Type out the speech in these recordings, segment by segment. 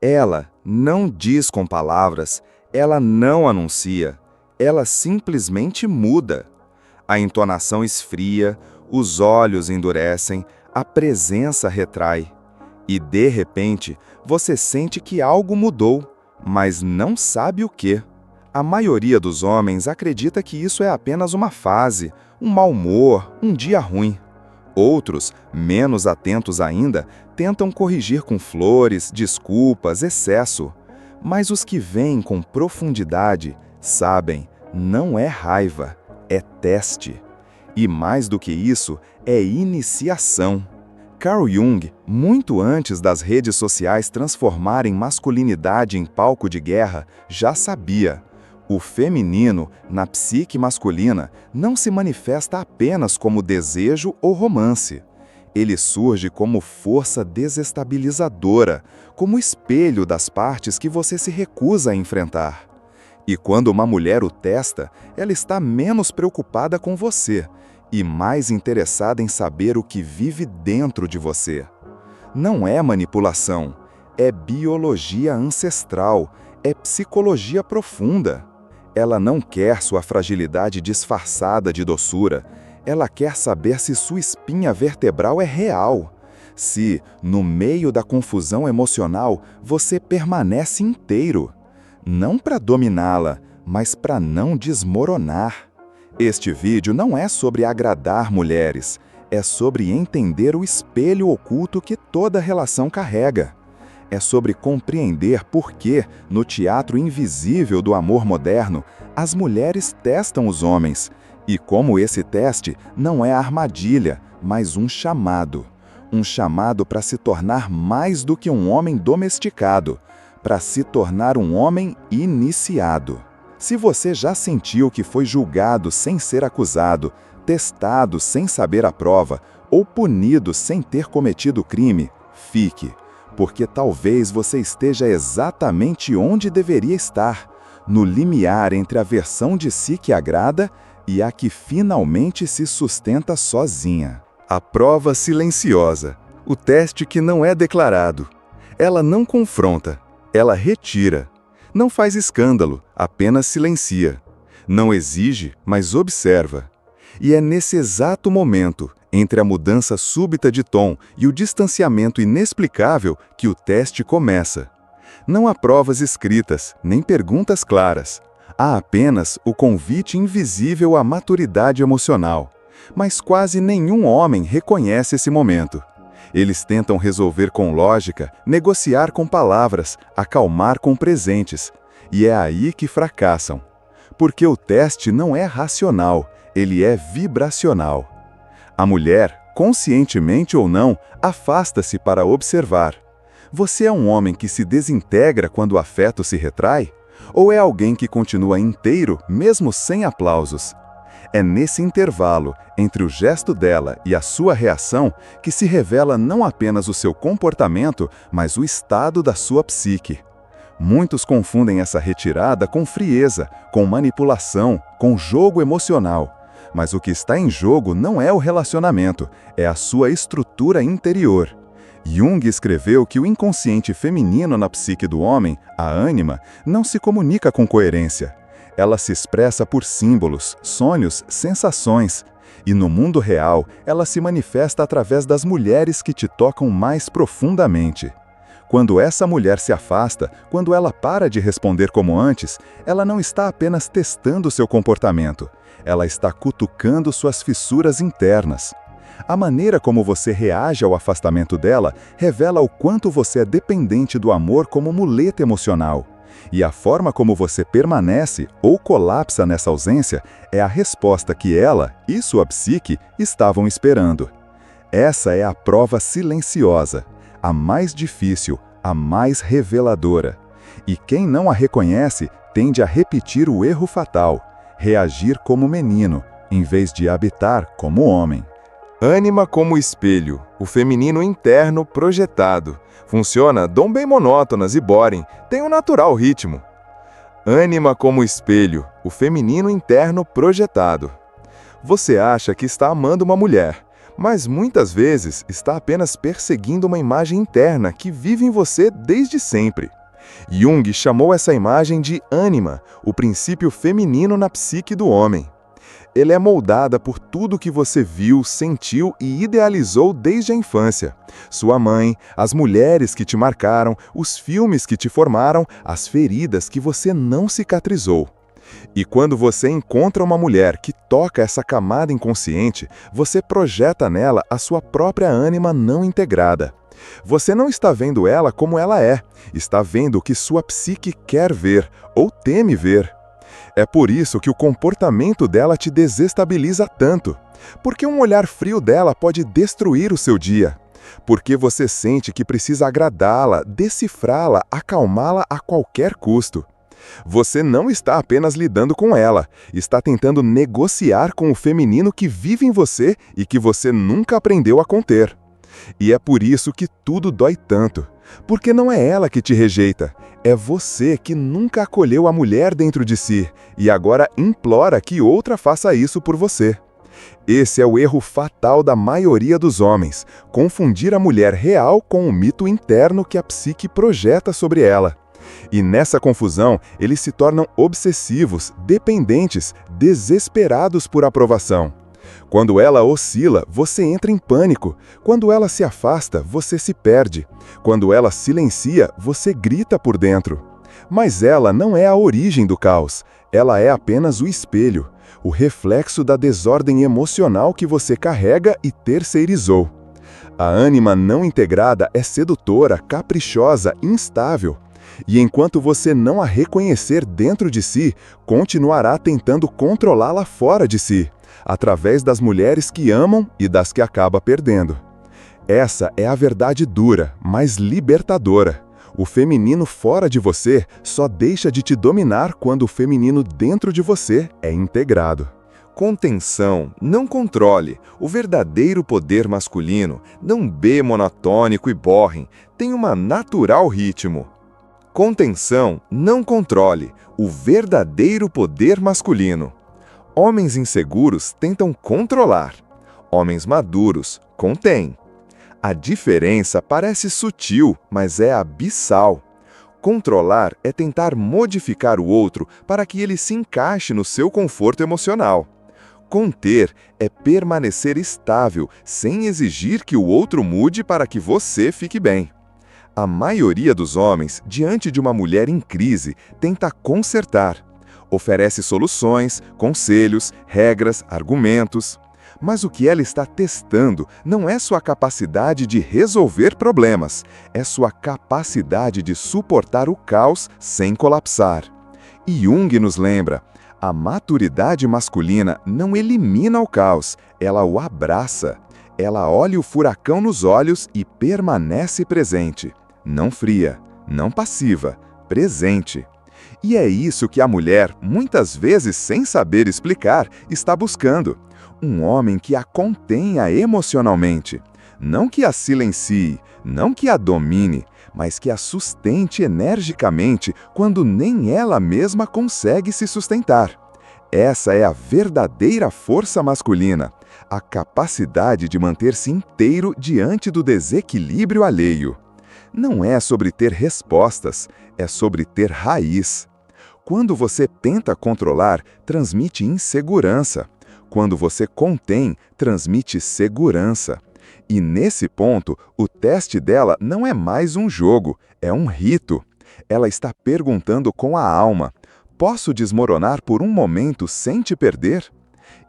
Ela não diz com palavras, ela não anuncia, ela simplesmente muda. A entonação esfria, os olhos endurecem, a presença retrai. E, de repente, você sente que algo mudou, mas não sabe o quê. A maioria dos homens acredita que isso é apenas uma fase, um mau humor, um dia ruim. Outros, menos atentos ainda, tentam corrigir com flores, desculpas, excesso. Mas os que veem com profundidade sabem, não é raiva, é teste. E mais do que isso, é iniciação. Carl Jung, muito antes das redes sociais transformarem masculinidade em palco de guerra, já sabia. O feminino, na psique masculina, não se manifesta apenas como desejo ou romance. Ele surge como força desestabilizadora, como espelho das partes que você se recusa a enfrentar. E quando uma mulher o testa, ela está menos preocupada com você e mais interessada em saber o que vive dentro de você. Não é manipulação, é biologia ancestral, é psicologia profunda. Ela não quer sua fragilidade disfarçada de doçura. Ela quer saber se sua espinha vertebral é real. Se, no meio da confusão emocional, você permanece inteiro. Não para dominá-la, mas para não desmoronar. Este vídeo não é sobre agradar mulheres. É sobre entender o espelho oculto que toda relação carrega. É sobre compreender por que, no teatro invisível do amor moderno, as mulheres testam os homens, e como esse teste não é armadilha, mas um chamado. Um chamado para se tornar mais do que um homem domesticado, para se tornar um homem iniciado. Se você já sentiu que foi julgado sem ser acusado, testado sem saber a prova, ou punido sem ter cometido crime, fique. Porque talvez você esteja exatamente onde deveria estar, no limiar entre a versão de si que agrada e a que finalmente se sustenta sozinha. A prova silenciosa, o teste que não é declarado. Ela não confronta, ela retira. Não faz escândalo, apenas silencia. Não exige, mas observa. E é nesse exato momento, entre a mudança súbita de tom e o distanciamento inexplicável, que o teste começa. Não há provas escritas, nem perguntas claras. Há apenas o convite invisível à maturidade emocional. Mas quase nenhum homem reconhece esse momento. Eles tentam resolver com lógica, negociar com palavras, acalmar com presentes. E é aí que fracassam. Porque o teste não é racional, ele é vibracional. A mulher, conscientemente ou não, afasta-se para observar. Você é um homem que se desintegra quando o afeto se retrai? Ou é alguém que continua inteiro, mesmo sem aplausos? É nesse intervalo, entre o gesto dela e a sua reação, que se revela não apenas o seu comportamento, mas o estado da sua psique. Muitos confundem essa retirada com frieza, com manipulação, com jogo emocional. Mas o que está em jogo não é o relacionamento, é a sua estrutura interior. Jung escreveu que o inconsciente feminino na psique do homem, a ânima, não se comunica com coerência. Ela se expressa por símbolos, sonhos, sensações. E no mundo real, ela se manifesta através das mulheres que te tocam mais profundamente. Quando essa mulher se afasta, quando ela para de responder como antes, ela não está apenas testando seu comportamento. Ela está cutucando suas fissuras internas. A maneira como você reage ao afastamento dela revela o quanto você é dependente do amor como muleta emocional. E a forma como você permanece ou colapsa nessa ausência é a resposta que ela e sua psique estavam esperando. Essa é a prova silenciosa, a mais difícil, a mais reveladora. E quem não a reconhece tende a repetir o erro fatal, reagir como menino, em vez de habitar como homem. Ânima como espelho, o feminino interno projetado. Funciona dom bem monótonas e boring, tem um natural ritmo. Ânima como espelho, o feminino interno projetado. Você acha que está amando uma mulher, mas muitas vezes está apenas perseguindo uma imagem interna que vive em você desde sempre. Jung chamou essa imagem de ânima, o princípio feminino na psique do homem. Ela é moldada por tudo que você viu, sentiu e idealizou desde a infância. Sua mãe, as mulheres que te marcaram, os filmes que te formaram, as feridas que você não cicatrizou. E quando você encontra uma mulher que toca essa camada inconsciente, você projeta nela a sua própria ânima não integrada. Você não está vendo ela como ela é, está vendo o que sua psique quer ver ou teme ver. É por isso que o comportamento dela te desestabiliza tanto. Porque um olhar frio dela pode destruir o seu dia. Porque você sente que precisa agradá-la, decifrá-la, acalmá-la a qualquer custo. Você não está apenas lidando com ela, está tentando negociar com o feminino que vive em você e que você nunca aprendeu a conter. E é por isso que tudo dói tanto. Porque não é ela que te rejeita, é você que nunca acolheu a mulher dentro de si e agora implora que outra faça isso por você. Esse é o erro fatal da maioria dos homens, confundir a mulher real com o mito interno que a psique projeta sobre ela. E nessa confusão, eles se tornam obsessivos, dependentes, desesperados por aprovação. Quando ela oscila, você entra em pânico. Quando ela se afasta, você se perde. Quando ela silencia, você grita por dentro. Mas ela não é a origem do caos. Ela é apenas o espelho, o reflexo da desordem emocional que você carrega e terceirizou. A ânima não integrada é sedutora, caprichosa, instável. E enquanto você não a reconhecer dentro de si, continuará tentando controlá-la fora de si, através das mulheres que amam e das que acaba perdendo. Essa é a verdade dura, mas libertadora. O feminino fora de você só deixa de te dominar quando o feminino dentro de você é integrado. Contenção, não controle. O verdadeiro poder masculino, não B monotônico e borrem, tem uma natural ritmo. Contenção, não controle. O verdadeiro poder masculino. Homens inseguros tentam controlar. Homens maduros contêm. A diferença parece sutil, mas é abissal. Controlar é tentar modificar o outro para que ele se encaixe no seu conforto emocional. Conter é permanecer estável, sem exigir que o outro mude para que você fique bem. A maioria dos homens, diante de uma mulher em crise, tenta consertar. Oferece soluções, conselhos, regras, argumentos. Mas o que ela está testando não é sua capacidade de resolver problemas, é sua capacidade de suportar o caos sem colapsar. E Jung nos lembra, a maturidade masculina não elimina o caos, ela o abraça. Ela olha o furacão nos olhos e permanece presente. Não fria, não passiva, presente. E é isso que a mulher, muitas vezes sem saber explicar, está buscando. Um homem que a contenha emocionalmente. Não que a silencie, não que a domine, mas que a sustente energicamente quando nem ela mesma consegue se sustentar. Essa é a verdadeira força masculina, a capacidade de manter-se inteiro diante do desequilíbrio alheio. Não é sobre ter respostas, é sobre ter raiz. Quando você tenta controlar, transmite insegurança. Quando você contém, transmite segurança. E nesse ponto, o teste dela não é mais um jogo, é um rito. Ela está perguntando com a alma: posso desmoronar por um momento sem te perder?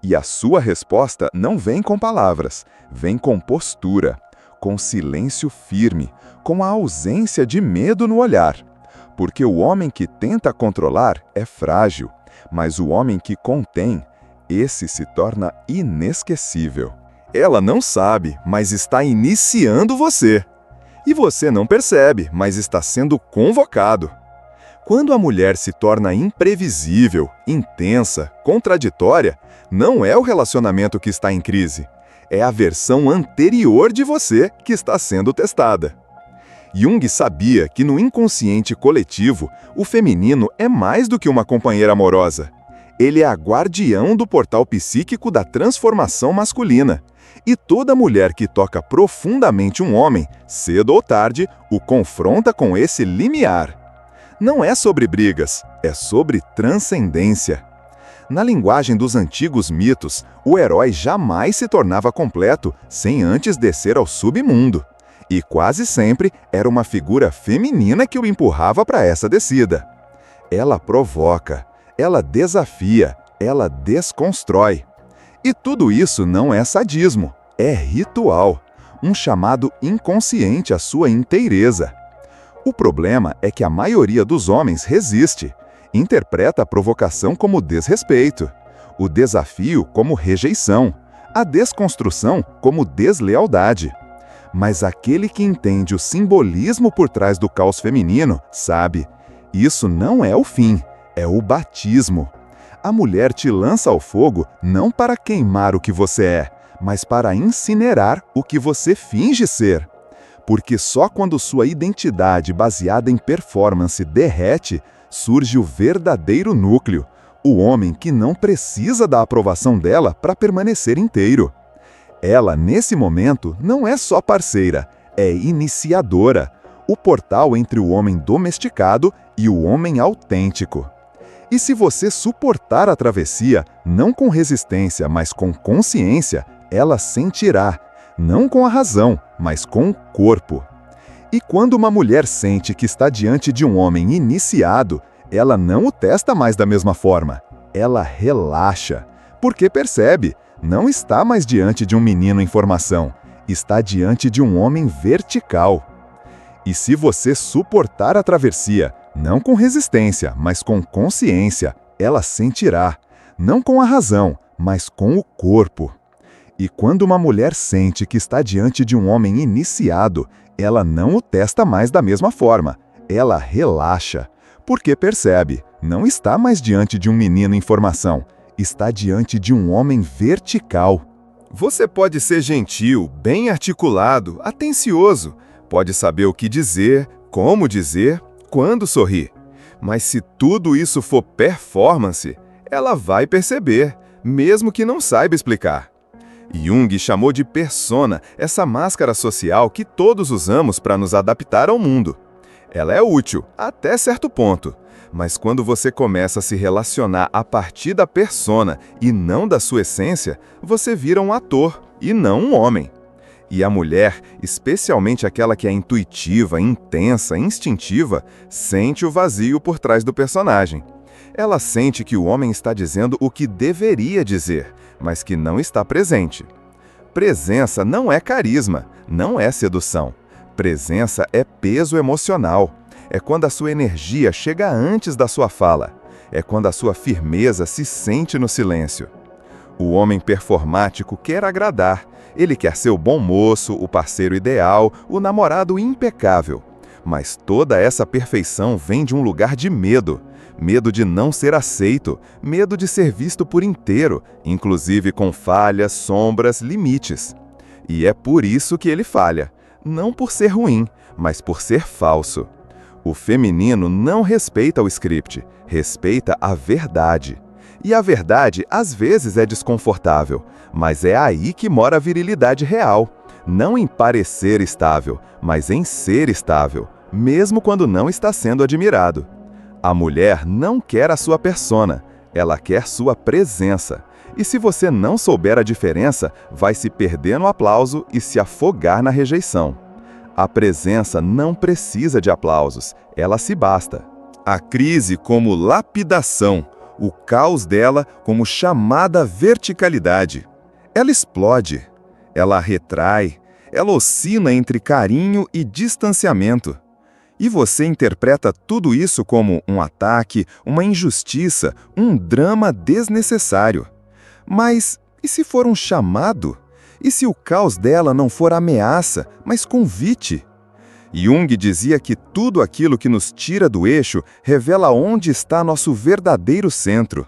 E a sua resposta não vem com palavras, vem com postura, com silêncio firme, com a ausência de medo no olhar. Porque o homem que tenta controlar é frágil, mas o homem que contém, esse se torna inesquecível. Ela não sabe, mas está iniciando você. E você não percebe, mas está sendo convocado. Quando a mulher se torna imprevisível, intensa, contraditória, não é o relacionamento que está em crise. É a versão anterior de você que está sendo testada. Jung sabia que no inconsciente coletivo, o feminino é mais do que uma companheira amorosa. Ele é a guardião do portal psíquico da transformação masculina. E toda mulher que toca profundamente um homem, cedo ou tarde, o confronta com esse limiar. Não é sobre brigas, é sobre transcendência. Na linguagem dos antigos mitos, o herói jamais se tornava completo sem antes descer ao submundo. E quase sempre era uma figura feminina que o empurrava para essa descida. Ela provoca, ela desafia, ela desconstrói. E tudo isso não é sadismo, é ritual, um chamado inconsciente à sua inteireza. O problema é que a maioria dos homens resiste, interpreta a provocação como desrespeito, o desafio como rejeição, a desconstrução como deslealdade. Mas aquele que entende o simbolismo por trás do caos feminino sabe, isso não é o fim, é o batismo. A mulher te lança ao fogo não para queimar o que você é, mas para incinerar o que você finge ser. Porque só quando sua identidade baseada em performance derrete, surge o verdadeiro núcleo, o homem que não precisa da aprovação dela para permanecer inteiro. Ela, nesse momento, não é só parceira, é iniciadora, o portal entre o homem domesticado e o homem autêntico. E se você suportar a travessia, não com resistência, mas com consciência, ela sentirá, não com a razão, mas com o corpo. E quando uma mulher sente que está diante de um homem iniciado, ela não o testa mais da mesma forma. Ela relaxa, porque percebe, não está mais diante de um menino em formação, está diante de um homem vertical. E se você suportar a travessia, não com resistência, mas com consciência, ela sentirá, não com a razão, mas com o corpo. E quando uma mulher sente que está diante de um homem iniciado, ela não o testa mais da mesma forma, ela relaxa, porque percebe, não está mais diante de um menino em formação, está diante de um homem vertical. Você pode ser gentil, bem articulado, atencioso, pode saber o que dizer, como dizer, quando sorrir. Mas se tudo isso for performance, ela vai perceber, mesmo que não saiba explicar. Jung chamou de persona essa máscara social que todos usamos para nos adaptar ao mundo. Ela é útil, até certo ponto, mas quando você começa a se relacionar a partir da persona e não da sua essência, você vira um ator e não um homem. E a mulher, especialmente aquela que é intuitiva, intensa, instintiva, sente o vazio por trás do personagem. Ela sente que o homem está dizendo o que deveria dizer, mas que não está presente. Presença não é carisma, não é sedução. Presença é peso emocional. É quando a sua energia chega antes da sua fala. É quando a sua firmeza se sente no silêncio. O homem performático quer agradar. Ele quer ser o bom moço, o parceiro ideal, o namorado impecável. Mas toda essa perfeição vem de um lugar de medo. Medo de não ser aceito, medo de ser visto por inteiro, inclusive com falhas, sombras, limites. E é por isso que ele falha. Não por ser ruim, mas por ser falso. O feminino não respeita o script, respeita a verdade. E a verdade, às vezes, é desconfortável, mas é aí que mora a virilidade real. Não em parecer estável, mas em ser estável, mesmo quando não está sendo admirado. A mulher não quer a sua persona, ela quer sua presença. E se você não souber a diferença, vai se perder no aplauso e se afogar na rejeição. A presença não precisa de aplausos, ela se basta. A crise como lapidação, o caos dela como chamada verticalidade. Ela explode, ela retrai, ela oscila entre carinho e distanciamento. E você interpreta tudo isso como um ataque, uma injustiça, um drama desnecessário. Mas e se for um chamado? E se o caos dela não for ameaça, mas convite? Jung dizia que tudo aquilo que nos tira do eixo revela onde está nosso verdadeiro centro.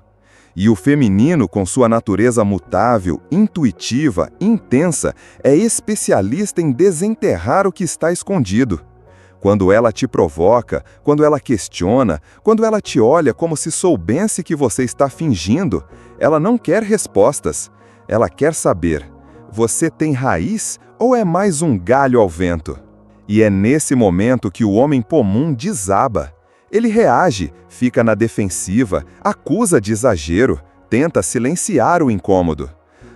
E o feminino, com sua natureza mutável, intuitiva, intensa, é especialista em desenterrar o que está escondido. Quando ela te provoca, quando ela questiona, quando ela te olha como se soubesse que você está fingindo, ela não quer respostas. Ela quer saber: você tem raiz ou é mais um galho ao vento? E é nesse momento que o homem comum desaba. Ele reage, fica na defensiva, acusa de exagero, tenta silenciar o incômodo.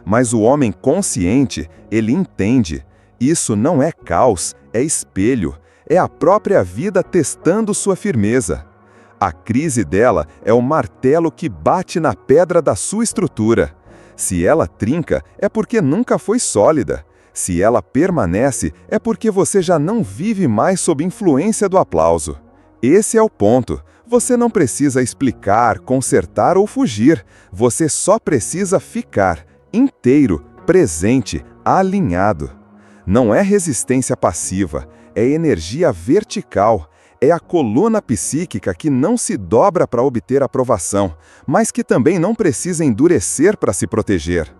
Mas o homem consciente, ele entende. Isso não é caos, é espelho. É a própria vida testando sua firmeza. A crise dela é o martelo que bate na pedra da sua estrutura. Se ela trinca, é porque nunca foi sólida. Se ela permanece, é porque você já não vive mais sob influência do aplauso. Esse é o ponto. Você não precisa explicar, consertar ou fugir. Você só precisa ficar, inteiro, presente, alinhado. Não é resistência passiva, é energia vertical. É a coluna psíquica que não se dobra para obter aprovação, mas que também não precisa endurecer para se proteger.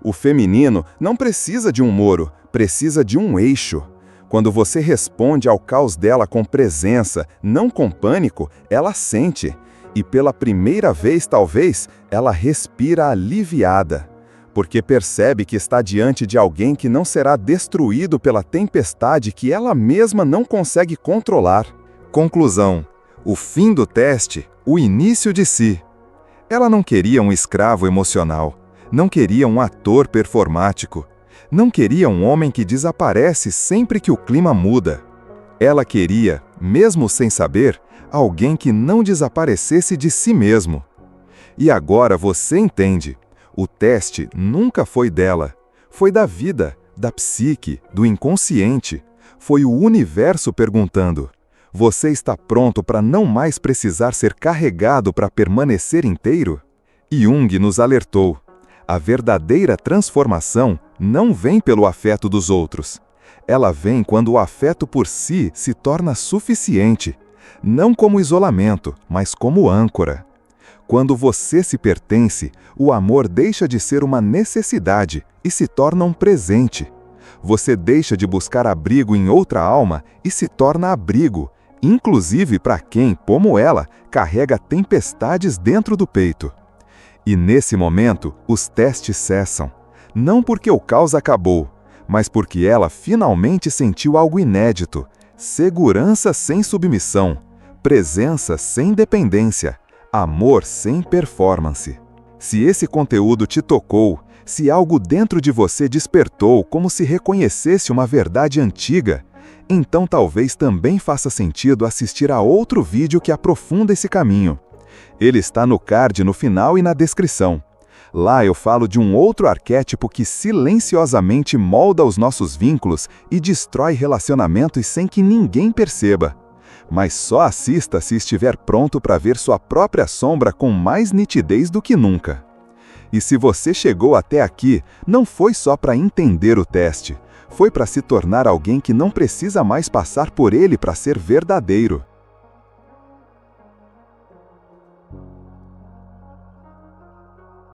O feminino não precisa de um muro, precisa de um eixo. Quando você responde ao caos dela com presença, não com pânico, ela sente. E pela primeira vez, talvez, ela respira aliviada. Porque percebe que está diante de alguém que não será destruído pela tempestade que ela mesma não consegue controlar. Conclusão: o fim do teste, o início de si. Ela não queria um escravo emocional, não queria um ator performático, não queria um homem que desaparece sempre que o clima muda. Ela queria, mesmo sem saber, alguém que não desaparecesse de si mesmo. E agora você entende. O teste nunca foi dela. Foi da vida, da psique, do inconsciente. Foi o universo perguntando: você está pronto para não mais precisar ser carregado para permanecer inteiro? Jung nos alertou: a verdadeira transformação não vem pelo afeto dos outros. Ela vem quando o afeto por si se torna suficiente, não como isolamento, mas como âncora. Quando você se pertence, o amor deixa de ser uma necessidade e se torna um presente. Você deixa de buscar abrigo em outra alma e se torna abrigo, inclusive para quem, como ela, carrega tempestades dentro do peito. E nesse momento, os testes cessam. Não porque o caos acabou, mas porque ela finalmente sentiu algo inédito: segurança sem submissão, presença sem dependência, amor sem performance. Se esse conteúdo te tocou, se algo dentro de você despertou como se reconhecesse uma verdade antiga, então talvez também faça sentido assistir a outro vídeo que aprofunda esse caminho. Ele está no card no final e na descrição. Lá eu falo de um outro arquétipo que silenciosamente molda os nossos vínculos e destrói relacionamentos sem que ninguém perceba. Mas só assista se estiver pronto para ver sua própria sombra com mais nitidez do que nunca. E se você chegou até aqui, não foi só para entender o teste, foi para se tornar alguém que não precisa mais passar por ele para ser verdadeiro.